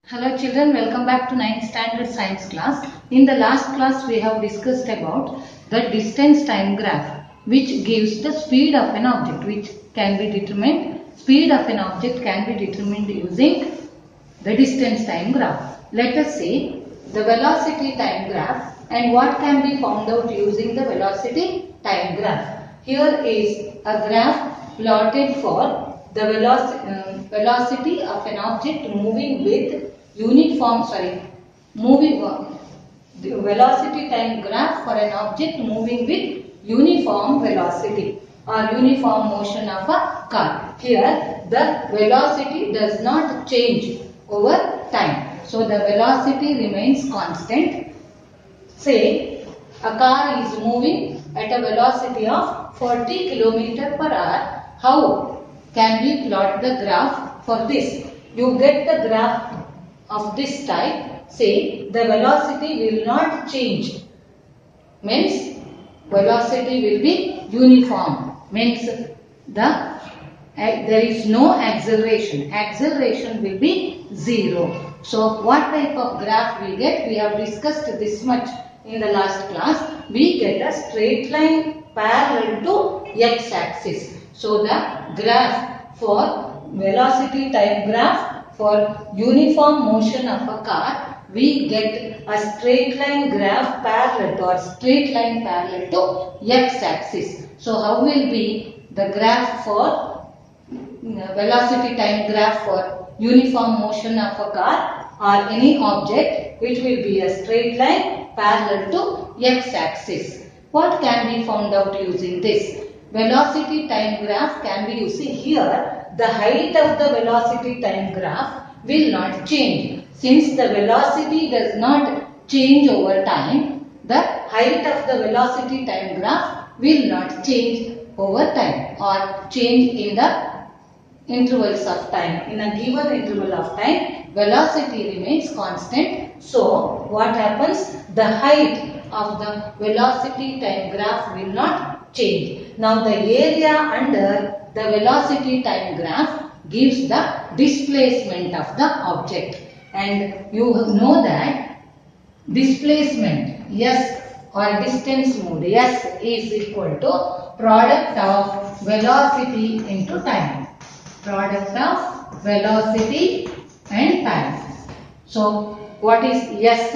Hello children, welcome back to 9th standard science class. In the last class we have discussed about the distance time graph which gives the speed of an object which can be determined. Speed of an object can be determined using the distance time graph. Let us see the velocity time graph and what can be found out using the velocity time graph. Here is a graph plotted for the velocity of an object moving with the velocity time graph for an object moving with uniform velocity or uniform motion of a car. Here the velocity does not change over time. So the velocity remains constant. Say a car is moving at a velocity of 40 km per hour. How can we plot the graph for this? You get the graph of this type. Say the velocity will not change, means velocity will be uniform, means there is no acceleration. Acceleration will be 0. So what type of graph we get? We have discussed this much in the last class. We get a straight line parallel to x-axis. So the graph for velocity time graph for uniform motion of a car, we get a straight line graph parallel to x-axis. So how will be the graph for velocity time graph for uniform motion of a car or any object, which will be a straight line parallel to x-axis? What can be found out using this? Velocity time graph can be, you see here, the height of the velocity time graph will not change. Since the velocity does not change over time, the height of the velocity time graph will not change over time or change in the intervals of time. In a given interval of time, velocity remains constant. So what happens? The height of the velocity time graph will not change. Now the area under the velocity time graph gives the displacement of the object, and you know that displacement S or distance moved S is equal to product of velocity into time. Product of velocity and time. So what is S?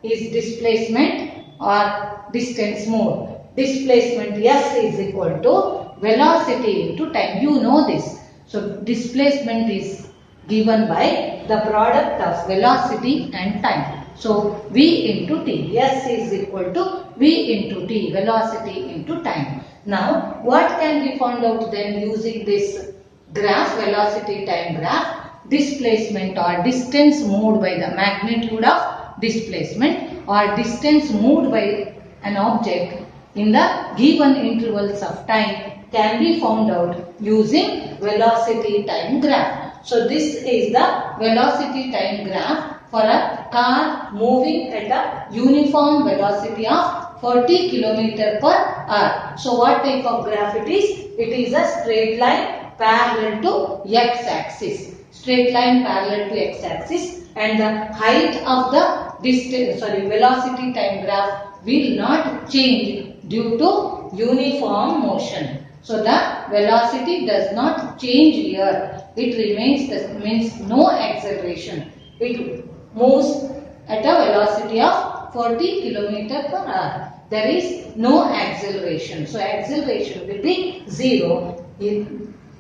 Is displacement or distance moved. Displacement S is equal to velocity into time. You know this. So displacement is given by the product of velocity and time. So V into T. S is equal to V into T. Velocity into time. Now what can be found out then using this graph, velocity time graph? Displacement or distance moved by the magnitude of displacement or distance moved by an object in the given intervals of time can be found out using velocity time graph. So this is the velocity time graph for a car moving at a uniform velocity of 40 km per hour. So what type of graph it is? It is a straight line parallel to x-axis. Straight line parallel to x-axis, and the height of the velocity time graph will not change due to uniform motion. So the velocity does not change here. It remains means no acceleration. It moves at a velocity of 40 km per hour. There is no acceleration. So acceleration will be 0.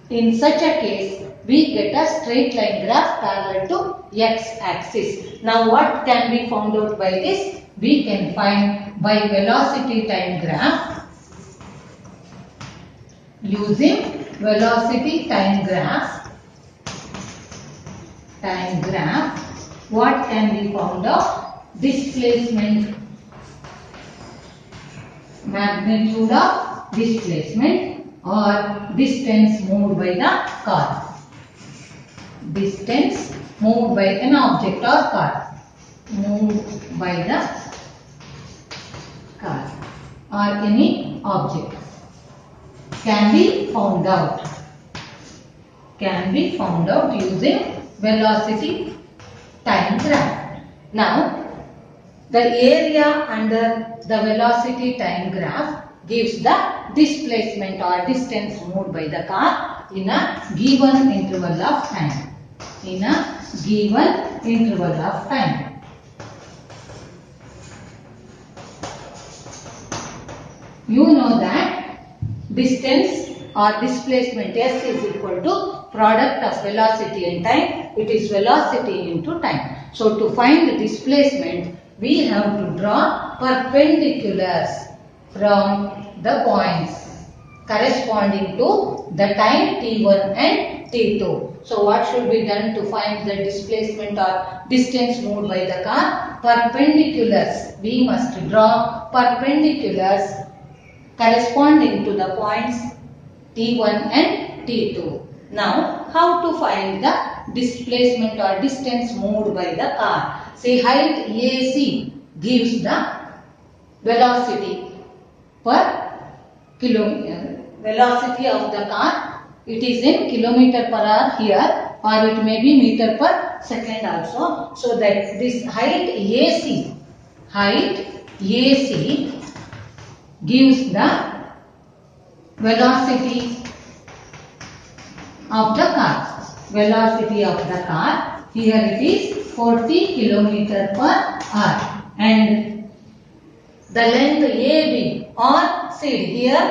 In such a case, we get a straight line graph parallel to x-axis. Now what can be found out by this? We can find by velocity time graph. Using velocity time graph, what can be found out? Displacement, magnitude of displacement or distance moved by the car. Distance moved by an object or car. Moved by the car or any object can be found out. Can be found out using velocity time graph. Now, the area under the velocity time graph gives the displacement or distance moved by the car in a given interval of time. In a given interval of time. You know that distance or displacement S is equal to product of velocity and time. It is velocity into time. So to find the displacement, we have to draw perpendiculars from the points corresponding to the time t1 and t2. So what should be done to find the displacement or distance moved by the car? Perpendiculars. We must draw perpendiculars corresponding to the points t1 and t2. Now, how to find the displacement or distance moved by the car? Say height AC gives the velocity per kilometer. Velocity of the car, it is in kilometer per hour here, or it may be meter per second also. So that this height AC gives the velocity of the car. Velocity of the car, here it is 40 km per hour, and the length AB or CD, here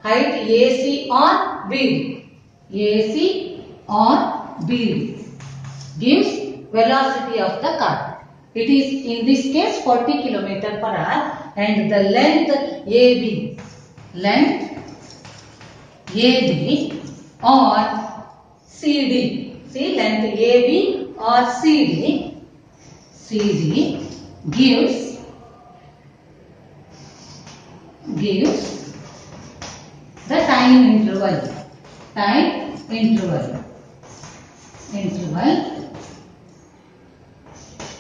height AC or BD. AC or BD gives velocity of the car. It is in this case 40 km per hour, and the length AB or CD. See, length AB or CD gives the time interval.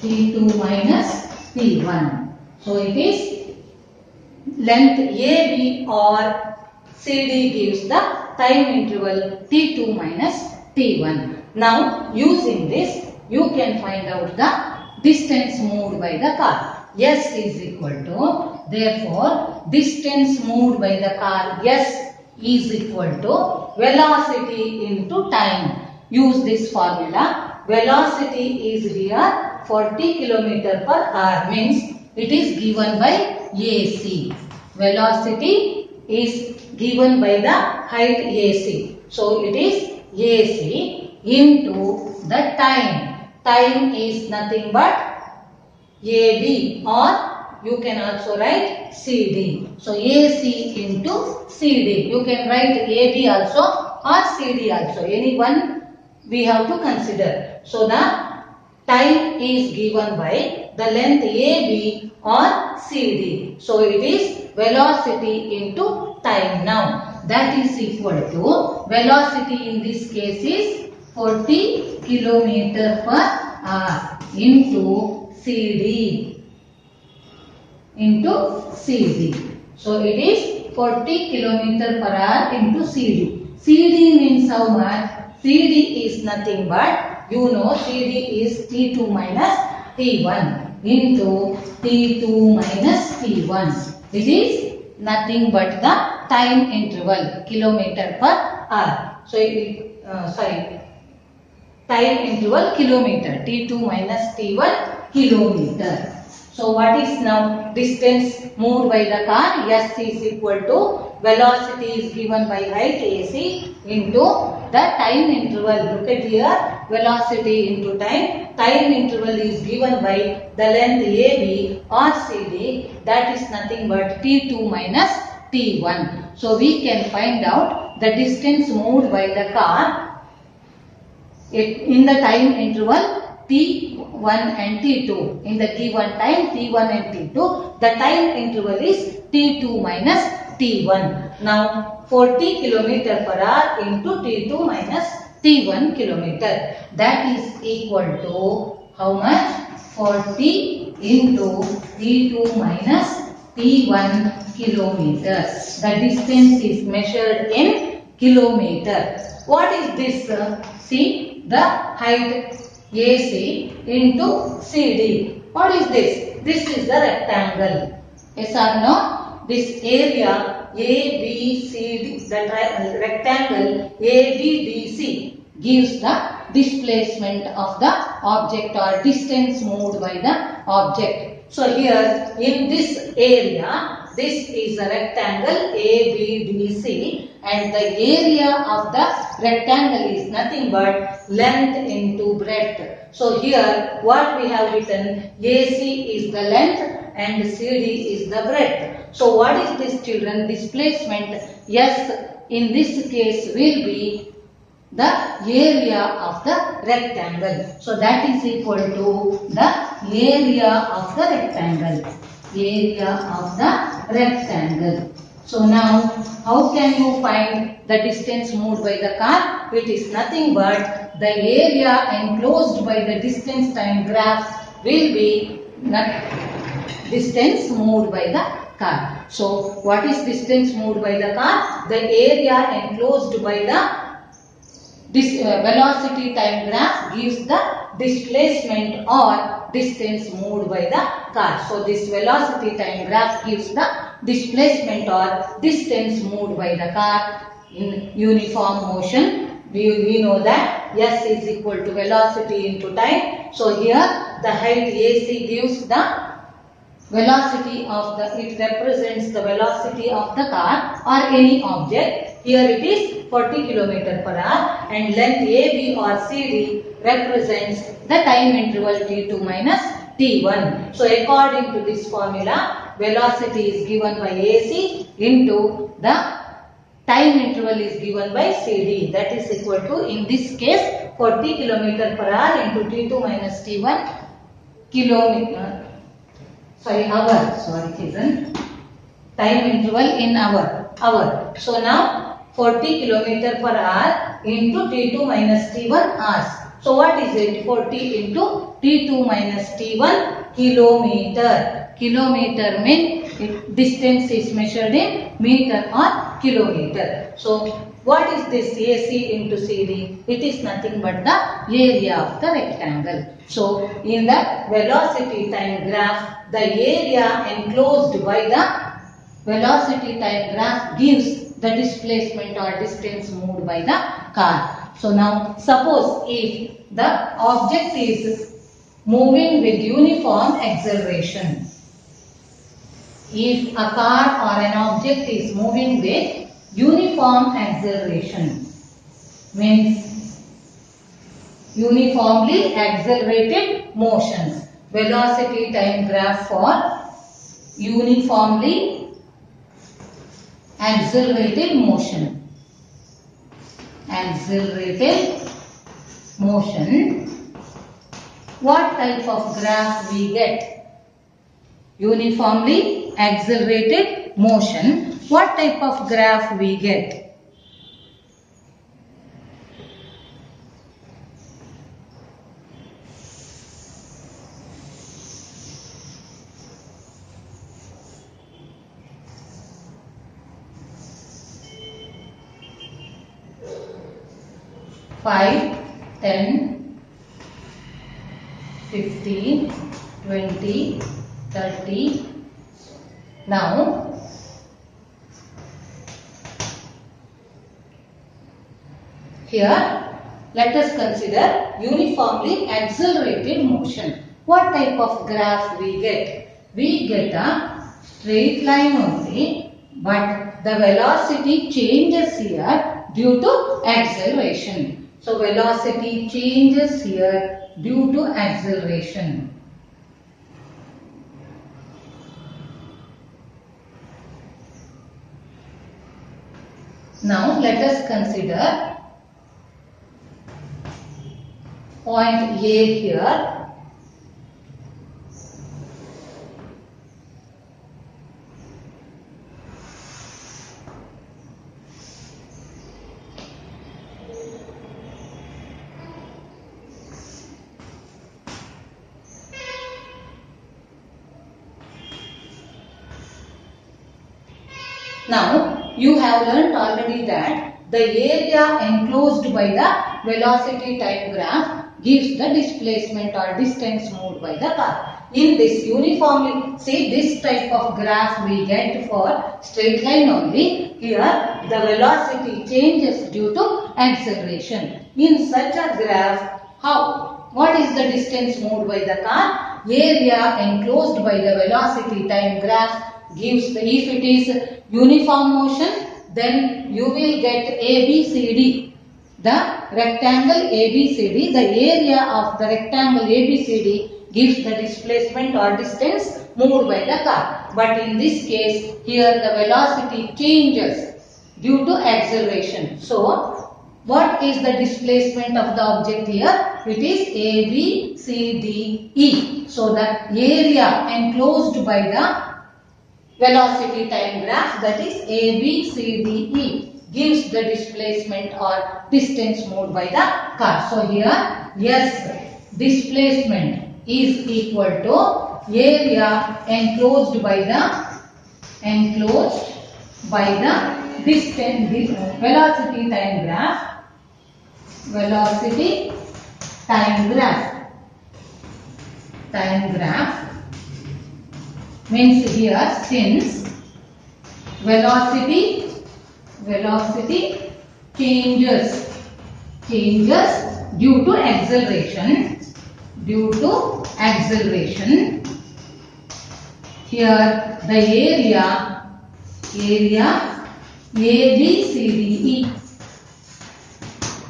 T2 minus T1. So it is length AB or CD gives the time interval T2 minus T1. Now, using this, you can find out the distance moved by the car. S is equal to, therefore, distance moved by the car S is equal to velocity into time. Use this formula. Velocity is here 40 km per hour, means it is given by AC. Velocity is given by the height AC. So it is AC into the time. Time is nothing but AB, or you can also write CD. So AC into CD. You can write AB also or CD also. Any one we have to consider. So the time is given by the length AB or CD. So it is velocity into time. Now that is equal to, velocity in this case is 40 km per hour into CD. So it is 40 km per hour into CD. CD means how much? CD is nothing but, you know, CD is T2 minus T1 into T2 minus T1. It is nothing but the time interval, kilometer per hour. So time interval kilometer, T2 minus T1 kilometer. So what is now distance moved by the car? S is equal to, velocity is given by height AC into the time interval. Look at here, velocity into time. Time interval is given by the length AB or CD, that is nothing but T2 minus T1. So we can find out the distance moved by the car in the time interval T1 and T2. In the given time T1 and T2, the time interval is T2 minus T1. Now 40 km per hour into T2 minus T1 kilometer. That is equal to how much? 40 into T2 minus T1 kilometers. The distance is measured in kilometer. What is this? See, the height AC into CD. What is this? This is the rectangle. Yes or no? This area ABCD, the rectangle ABDC gives the displacement of the object or distance moved by the object. So here in this area, this is a rectangle ABDC and the area of the rectangle is nothing but length into breadth. So here what we have written, AC is the length and CD is the breadth. So what is this, children? Displacement, yes, in this case will be the area of the rectangle. So that is equal to the area of the rectangle. Area of the rectangle. So now how can you find the distance moved by the car? It is nothing but the area enclosed by the distance time graph will be distance moved by the car. So what is distance moved by the car? The area enclosed by the velocity time graph gives the displacement or distance moved by the car. So this velocity time graph gives the displacement or distance moved by the car in uniform motion. We know that S is equal to velocity into time. So here the height AC gives the velocity of the, it represents the velocity of the car or any object. Here it is 40 km per hour and length AB or CD represents the time interval T2 minus T1. So according to this formula, velocity is given by AC into the time interval is given by CD. That is equal to, in this case, 40 km per hour into T2 minus T1 hour. Sorry, children. Time interval in hour. So now 40 km per hour into T2 minus T1 hours. So what is it? 40 into T2 minus T1 kilometer. Kilometer means distance is measured in meter or kilometer. So what is this AC into CD? It is nothing but the area of the rectangle. So in the velocity time graph, the area enclosed by the velocity time graph gives the displacement or distance moved by the car. So now suppose if the object is moving with uniform acceleration. If a car or an object is moving with uniform acceleration, means uniformly accelerated motions. Velocity time graph for uniformly accelerated motion. Accelerated motion. What type of graph we get? Uniformly accelerated motion. What type of graph we get? Five, 10, 15, 20, 30. Now, here let us consider uniformly accelerated motion. What type of graph we get? We get a straight line only, but the velocity changes here due to acceleration. So velocity changes here due to acceleration. Now let us consider point A here. Now, you have learnt already that the area enclosed by the velocity time graph gives the displacement or distance moved by the car. In this uniformly, see this type of graph we get for straight line only. Here the velocity changes due to acceleration. In such a graph, what is the distance moved by the car? Area enclosed by the velocity time graph gives the, if it is uniform motion, then you will get ABCD. The rectangle ABCD, the area of the rectangle ABCD gives the displacement or distance moved by the car. But in this case, here the velocity changes due to acceleration. So, what is the displacement of the object here? It is A, B, C, D, E. So, the area enclosed by the velocity time graph, that is A, B, C, D, E, gives the displacement or distance moved by the car. So, here, yes, displacement is equal to area enclosed by the distance, velocity time graph, means here since velocity changes due to acceleration, here the area ABCDE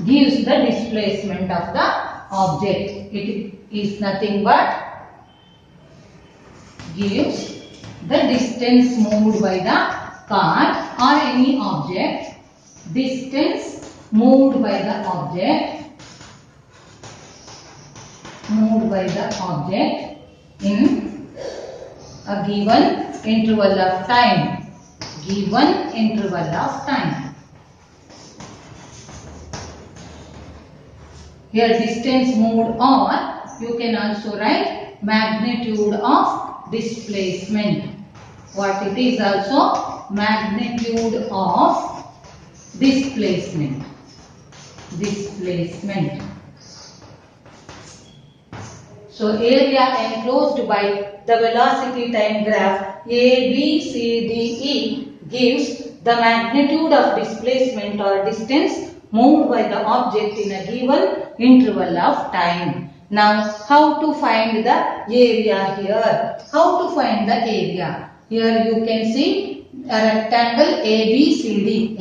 gives the displacement of the object. It is nothing but gives the distance moved by the car or any object, distance moved by the object in a given interval of time. Here distance moved, or you can also write magnitude of displacement. What it is also? Magnitude of displacement. So, area enclosed by the velocity time graph ABCDE gives the magnitude of displacement or distance moved by the object in a given interval of time. Now, how to find the area here? How to find the area? Here you can see a rectangle ABCD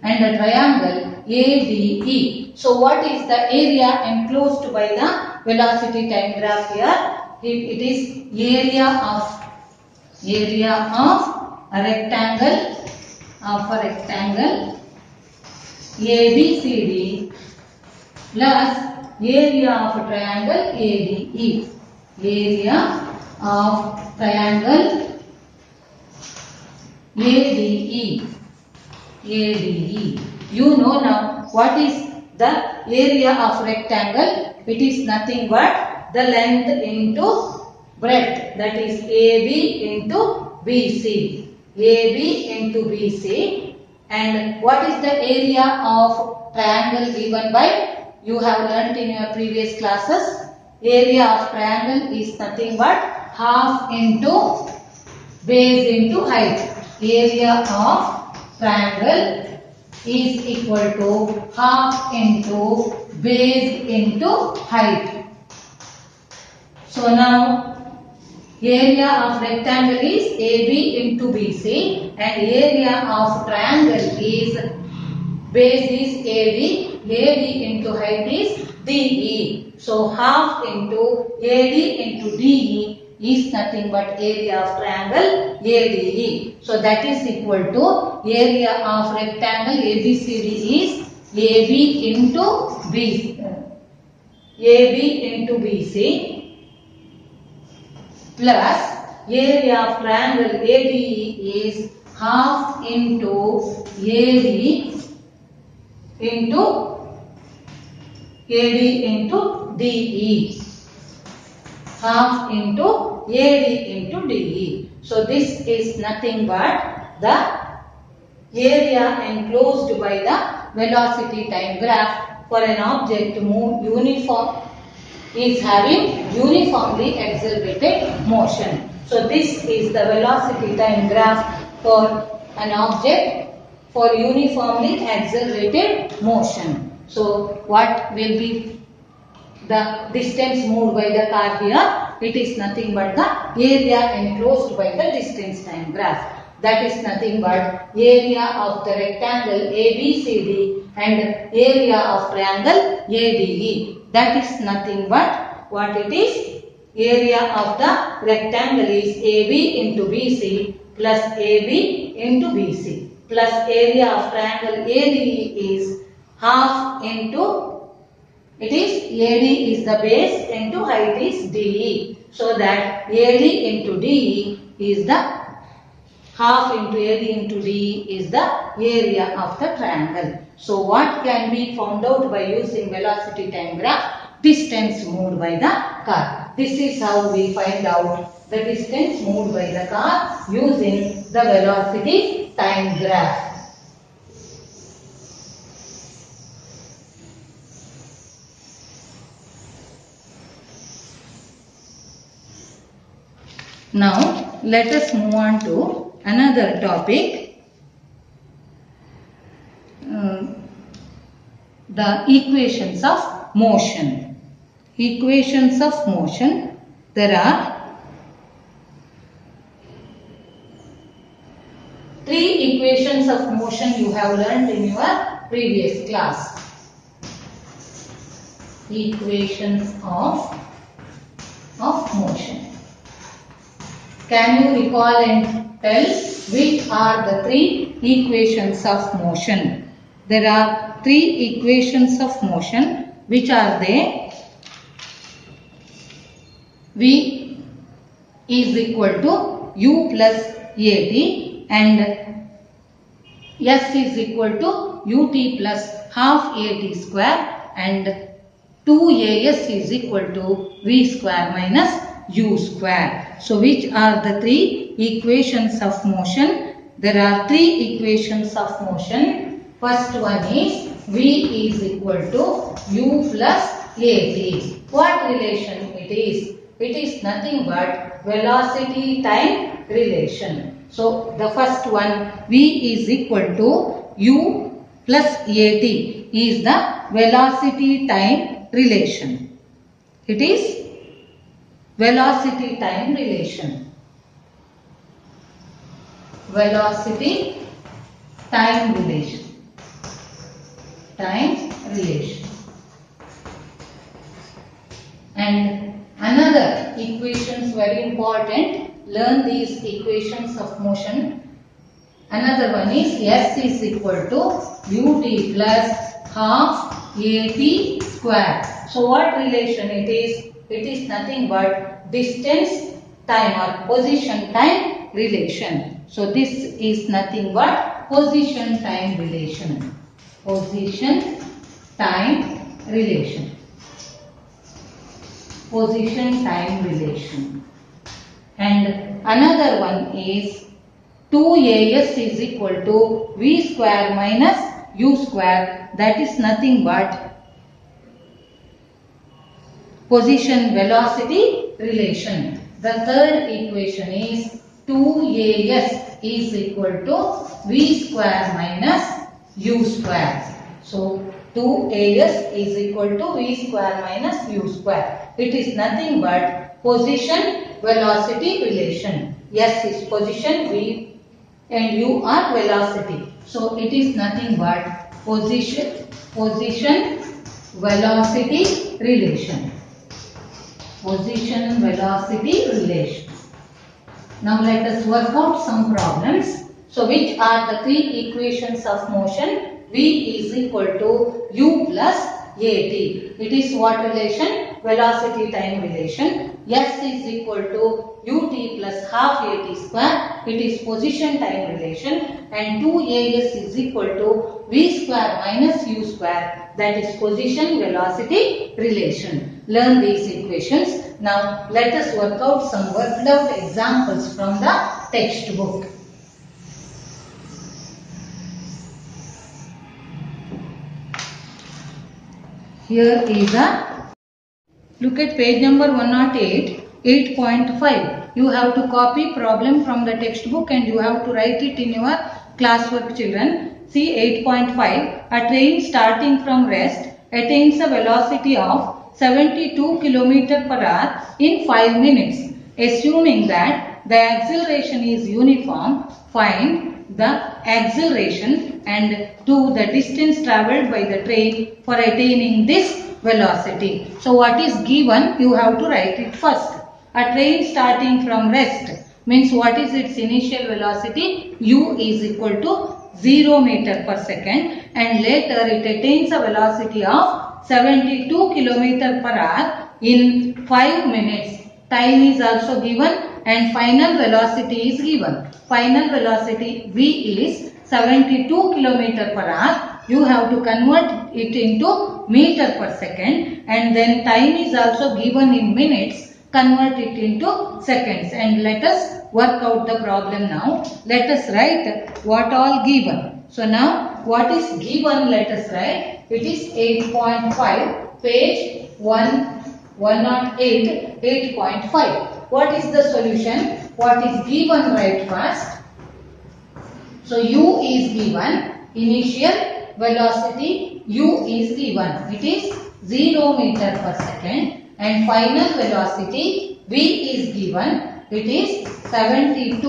and a triangle ADE. So, what is the area enclosed by the velocity time graph here? It is area of a rectangle ABCD plus area of a triangle ADE. Area of triangle ADE. You know now what is the area of rectangle? It is nothing but the length into breadth, that is AB into BC. And what is the area of triangle given by? You have learnt in your previous classes. Area of triangle is nothing but half into base into height. Area of triangle is equal to half into base into height. So now area of rectangle is AB into BC and area of triangle is base is AD into height is DE. So half into AD into DE is nothing but area of triangle ADE. So that is equal to area of rectangle ABCD is AB into BC plus area of triangle ADE is half into AD into DE. Half into AD into DE. So this is nothing but the area enclosed by the velocity time graph for an object to move is having uniformly accelerated motion. So this is the velocity time graph for an object for uniformly accelerated motion. So what will be the distance moved by the car here? It is nothing but the area enclosed by the distance time graph. That is nothing but area of the rectangle ABCD and area of triangle ADE. That is nothing but what it is? Area of the rectangle is AB into BC plus AB into BC plus area of triangle ADE is half into, it is AD is the base into height is DE. So that AD into DE is the half into AD into DE is the area of the triangle. So what can be found out by using velocity time graph? Distance moved by the car. This is how we find out the distance moved by the car using the velocity time graph. Now let us move on to another topic. The equations of motion. Equations of motion. There are three equations of motion you have learned in your previous class. Equations of motion. Can you recall and tell which are the three equations of motion? There are three equations of motion. Which are they? V is equal to U plus AT and S is equal to UT plus half AT square and 2AS is equal to V square minus U square. So which are the three equations of motion? There are three equations of motion. First one is V is equal to U plus AT. What relation it is? It is nothing but velocity time relation. So the first one, V is equal to U plus AT is the velocity time relation. It is velocity time relation. Velocity time relation. Time relation. And another equations very important. Learn these equations of motion. Another one is S is equal to UT plus half AT square. So what relation it is? It is nothing but distance time or position time relation. So this is nothing but position time relation. Position time relation. Position time relation. And another one is 2AS is equal to V square minus U square. That is nothing but position velocity relation. The third equation is 2AS is equal to V square minus U square. So 2AS is equal to V square minus U square. It is nothing but position velocity relation. S is position, V and U are velocity. So it is nothing but position velocity relation. Position velocity relation. Now let us work out some problems. So which are the three equations of motion? V is equal to U plus AT. It is what relation? Velocity time relation. S is equal to UT plus half AT square. It is position time relation. And 2AS is equal to V square minus U square. That is position velocity relation. Learn these equations. Now let us work out some worked out examples from the textbook. Here is a, look at page number 108, 8.5. You have to copy problem from the textbook and you have to write it in your classwork, children. See 8.5. A train starting from rest attains a velocity of 72 km per hour in 5 minutes. Assuming that the acceleration is uniform, find the acceleration and do the distance travelled by the train for attaining this velocity. So what is given, you have to write it first. A train starting from rest means what is its initial velocity? U is equal to 0 meter per second, and later it attains a velocity of 72 km per hour in 5 minutes. Time is also given and final velocity is given. Final velocity V is 72 km per hour. You have to convert it into meter per second, and then time is also given in minutes. Convert it into seconds, and let us work out the problem now. Let us write what all given. So now what is given, let us write. It is 8.5, page 108, 8.5. What is the solution? What is given, write first. So U is given, initial velocity U is given. It is 0 meter per second. And final velocity V is given. It is 72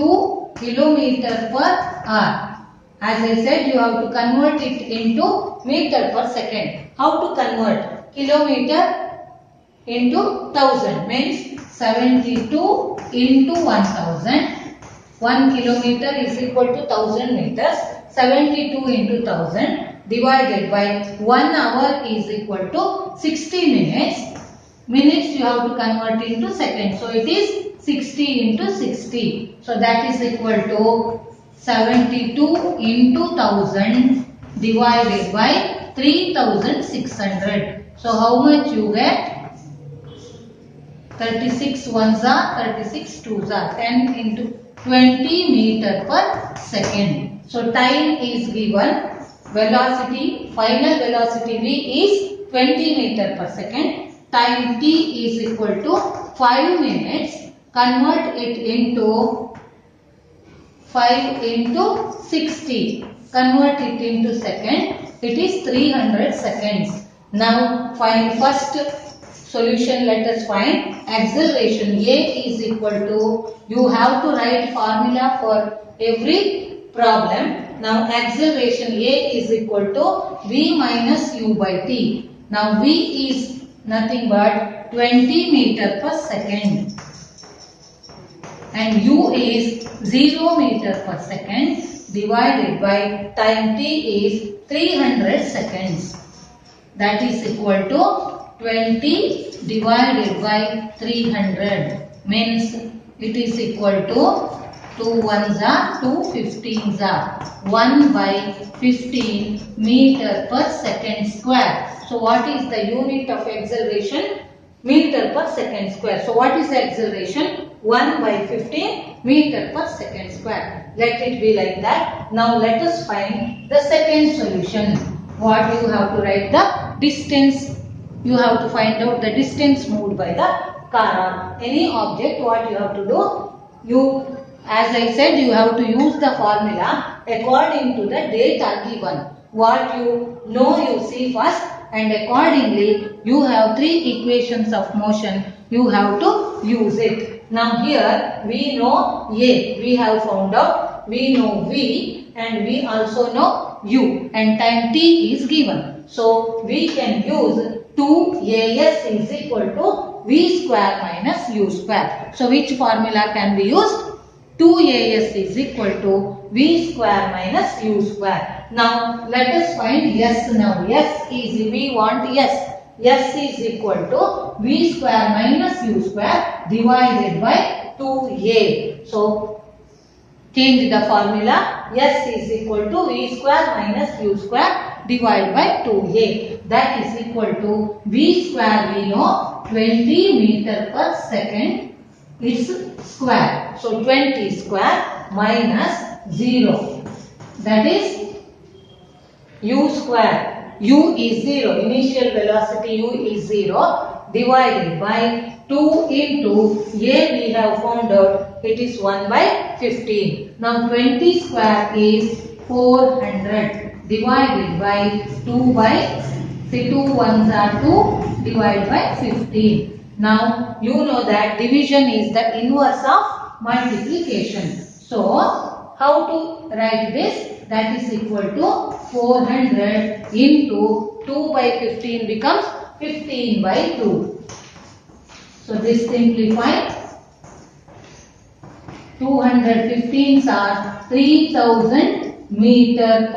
km per hour. As I said, you have to convert it into meter per second. How to convert? Kilometer into 1000 means 72 into 1000. 1 kilometer is equal to 1000 meters. 72 into 1000 divided by 1 hour is equal to 60 minutes. Minutes you have to convert into seconds. So it is 60 into 60. So that is equal to 72 into 1000 divided by 3600. So how much you get? 36 ones are 36 twos are 10 into 20 meter per second. So time is given. Velocity, final velocity V is 20 meter per second. Time t is equal to 5 minutes. Convert it into 5 into 60. Convert it into second. It is 300 seconds. Now find first solution. Let us find acceleration. A is equal to, you have to write formula for every problem. Now acceleration A is equal to V minus U by T. Now V is nothing but 20 meter per second and U is 0 meter per second divided by time T is 300 seconds. That is equal to 20 divided by 300 means it is equal to 2 ones are 2 15s are 1 by 15 meter per second square. So what is the unit of acceleration? Meter per second square. So what is the acceleration? 1 by 15 meter per second square. Let it be like that. Now let us find the second solution. What you have to write? The distance. You have to find out the distance moved by the car. Any object, what you have to do? As I said, you have to use the formula according to the data given. What you know, you see first, and accordingly you have 3 equations of motion. You have to use it. Now here we know A, we have found out. We know V and we also know U, and time T is given. So we can use 2AS is equal to V square minus U square. So which formula can be used? 2AS is equal to V square minus U square. Now let us find S now. S is, we want S. S is equal to V square minus U square divided by 2A. So change the formula. S is equal to V square minus U square divided by 2A. That is equal to V square, we know 20 meter per second. It's square. So 20 square minus 0. That is U square. u is 0, initial velocity u is 0, divided by 2 into a we have found out it is 1 by 15. Now 20 square is 400 divided by 2 by, say 2 ones are 2 divided by 15. Now you know that division is the inverse of multiplication. So how to write this? That is equal to 400 into 2 by 15 becomes 15 by 2. So this simplifies. 215s are 3000 meters.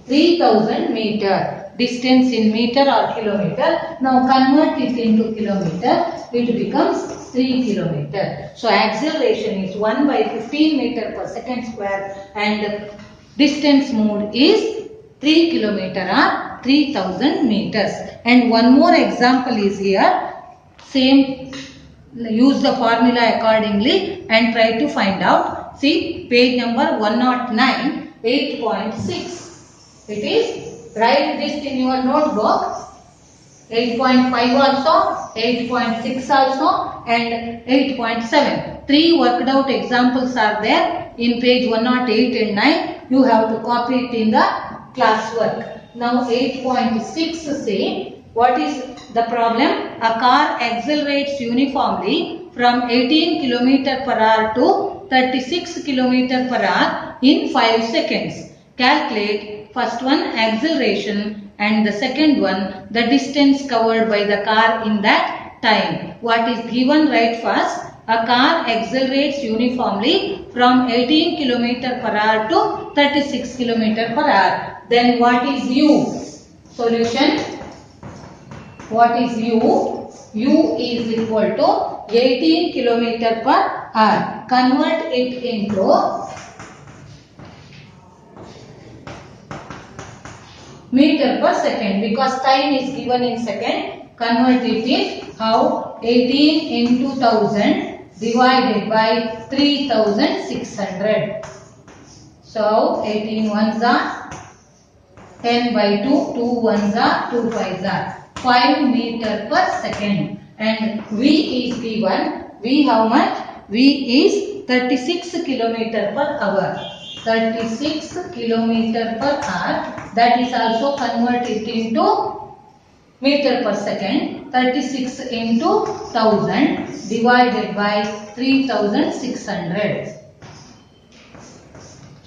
3000 meter. Distance in meter or kilometer. Now convert it into kilometer. It becomes 3 kilometer. So acceleration is 1 by 15 meter per second square and distance moved is 3 kilometer or 3000 meters. And one more example is here. Same, use the formula accordingly and try to find out. See page number 109, 8.6. It is. Write this in your notebook. 8.5 also, 8.6 also and 8.7. 3 worked out examples are there in page 108 and 9. You have to copy it in the classwork. Now 8.6 say, what is the problem? A car accelerates uniformly from 18 km per hour to 36 km per hour in 5 seconds. Calculate first one acceleration and the second one the distance covered by the car in that time. What is given? Right first. A car accelerates uniformly from 18 km per hour to 36 km per hour. Then what is u? Solution. What is u? U is equal to 18 km per hour. Convert it into meter per second because time is given in second. Convert it in how? 18 into 1000 divided by 3600. So 18 ones are 10 by 2, 2 ones are 2 5s are 5 meter per second. And V is given. V how much? V is 36 kilometer per hour. 36 kilometer per hour. That is also converted into meter per second. 36 into 1000 divided by 3600.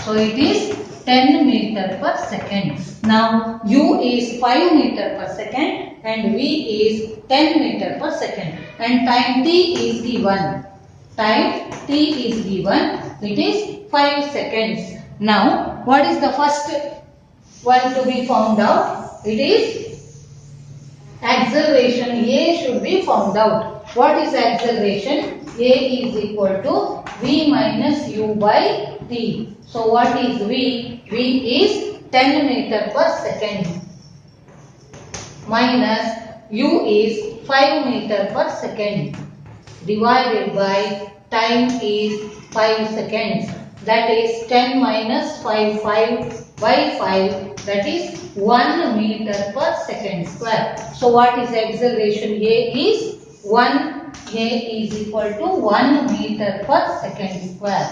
So it is 10 meter per second. Now u is 5 meter per second and v is 10 meter per second. And time t is given. Time t is given. It is 5 seconds. Now what is the first one to be found out? It is acceleration. A should be found out. What is acceleration? A is equal to v minus u by t. So what is v? V is 10 meter per second minus u is 5 meter per second divided by time is 5 seconds. That is 10 minus 5 by 5, that is 1 meter per second square. So what is acceleration? A is 1. A is equal to 1 meter per second square.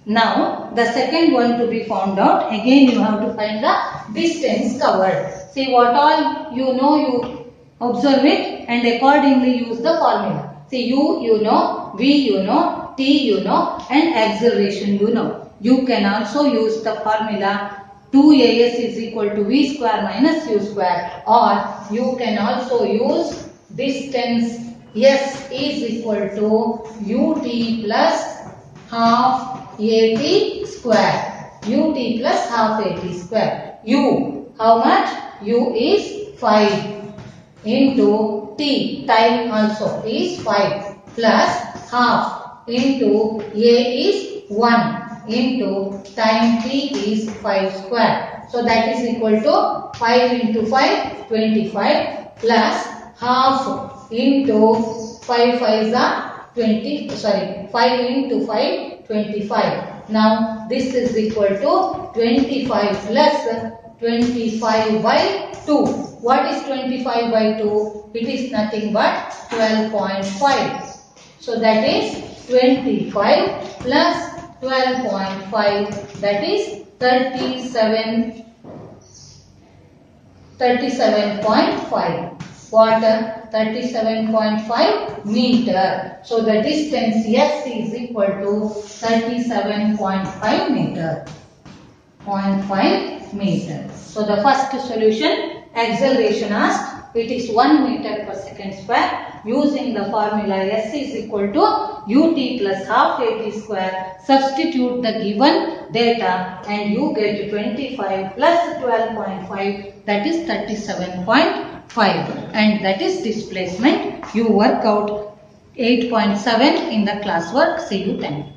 Now the second one to be found out. Again you have to find the distance covered. See what all you know, you observe it and accordingly use the formula. See u you know, v you know, t you know and acceleration you know. You can also use the formula 2as is equal to v square minus u square, or you can also use distance s is equal to ut plus half at square. Ut plus half at square. U, how much? U is 5 into t, time also is 5 plus half into a is 1 into time t is 5 square. So that is equal to 5 into 5, 25 plus half into 5 5s are 20, 5 into 5, 25 Now this is equal to 25 plus 25 by 2. What is 25 by 2? It is nothing but 12.5. So that is 25 plus 12.5, that is 37.5. What? 37.5 meter. So the distance S is equal to 37.5 meter. 0.5 meter. So the first solution, acceleration asked, it is 1 meter per second square. Using the formula S is equal to ut plus half at square. Substitute the given data and you get 25 plus 12.5, that is 37.5, and that is displacement. You work out 8.7 in the classwork. See you then.